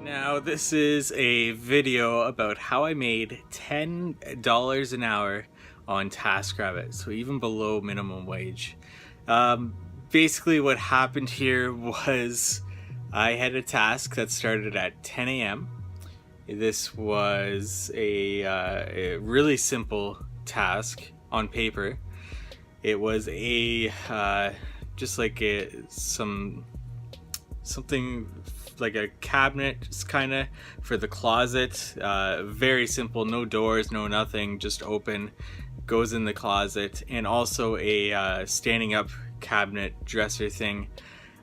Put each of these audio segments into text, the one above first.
Now this is a video about how I made $10 an hour on TaskRabbit, so even below minimum wage. Basically what happened here was I had a task that started at 10 a.m. This was a really simple task on paper. It was just like something like a cabinet, just kind of for the closet. Very simple, no doors, no nothing, just open, goes in the closet, and also a standing up cabinet dresser thing.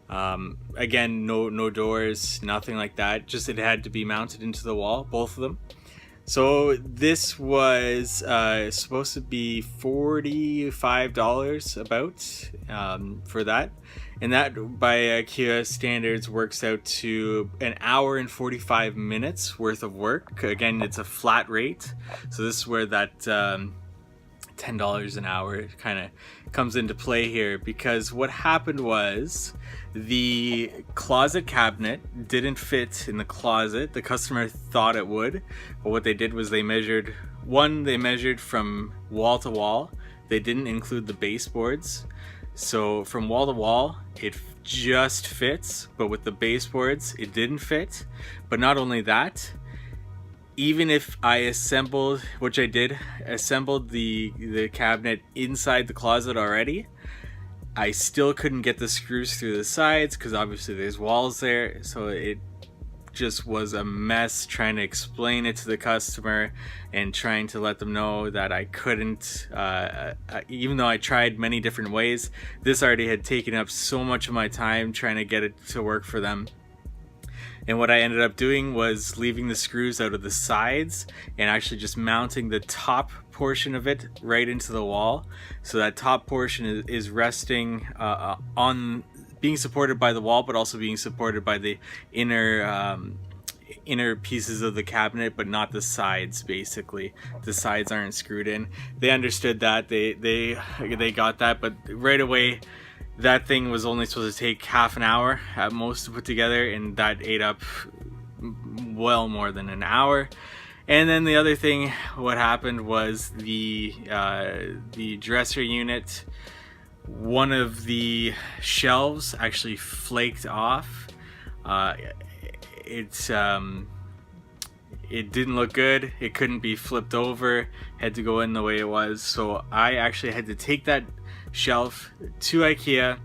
Again, no doors, nothing like that, just it had to be mounted into the wall, both of them. So this was supposed to be $45 about for that, and that by IKEA standards works out to an hour and 45 minutes worth of work. Again, it's a flat rate, so this is where that $10 an hour kind of comes into play here, because what happened was the closet cabinet didn't fit in the closet. The customer thought it would, but what they did was they measured from wall to wall. They didn't include the baseboards, so from wall to wall it just fits, but with the baseboards it didn't fit. But not only that, even if I assembled, which I did, assembled the cabinet inside the closet already, I still couldn't get the screws through the sides because obviously there's walls there. So it just was a mess trying to explain it to the customer and trying to let them know that I couldn't, even though I tried many different ways. This already had taken up so much of my time trying to get it to work for them. And what I ended up doing was leaving the screws out of the sides and actually just mounting the top portion of it right into the wall. So that top portion is resting on being supported by the wall, but also being supported by the inner pieces of the cabinet, but not the sides. Basically, the sides aren't screwed in. They understood that. They got that, but right away, that thing was only supposed to take half an hour at most to put together, and that ate up well more than an hour. And then the other thing, what happened was the dresser unit, one of the shelves actually flaked off. It didn't look good. It couldn't be flipped over, had to go in the way it was. So I actually had to take that shelf to IKEA,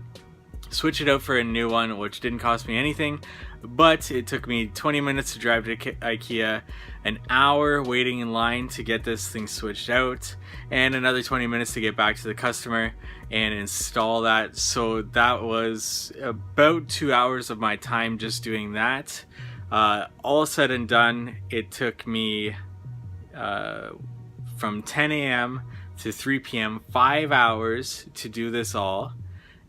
switch it out for a new one, which didn't cost me anything, but it took me 20 minutes to drive to IKEA, an hour waiting in line to get this thing switched out, and another 20 minutes to get back to the customer and install that. So that was about 2 hours of my time just doing that. All said and done, it took me from 10 a.m. to 3 p.m. 5 hours to do this all,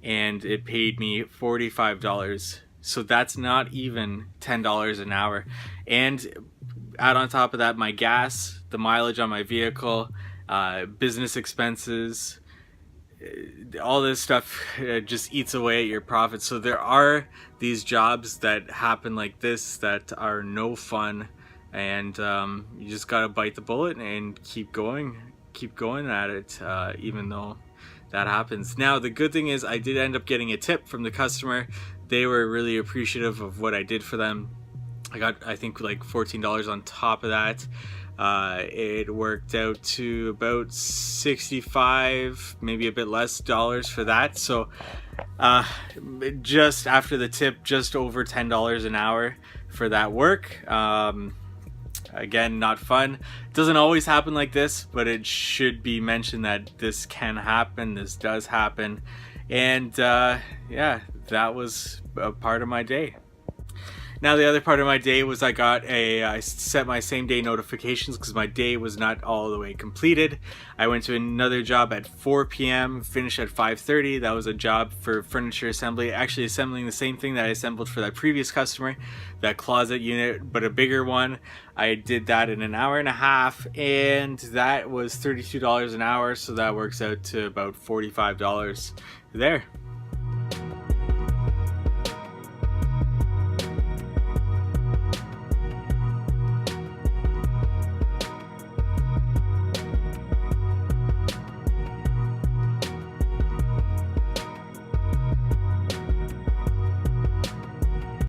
and it paid me $45. So that's not even $10 an hour. And add on top of that my gas, the mileage on my vehicle, business expenses, all this stuff just eats away at your profits. So there are these jobs that happen like this that are no fun, and you just gotta bite the bullet and keep going at it, even though that happens. Now the good thing is I did end up getting a tip from the customer. They were really appreciative of what I did for them. I got, I think, like $14 on top of that. It worked out to about 65, maybe a bit less dollars for that. So just after the tip, just over $10 an hour for that work. Again, not fun. It doesn't always happen like this, but it should be mentioned that this can happen. This does happen. And yeah, that was a part of my day. Now the other part of my day was I set my same day notifications because my day was not all the way completed. I went to another job at 4 p.m., finished at 5:30. That was a job for furniture assembly, actually assembling the same thing that I assembled for that previous customer, that closet unit, but a bigger one. I did that in an hour and a half, and that was $32 an hour, so that works out to about $45 there.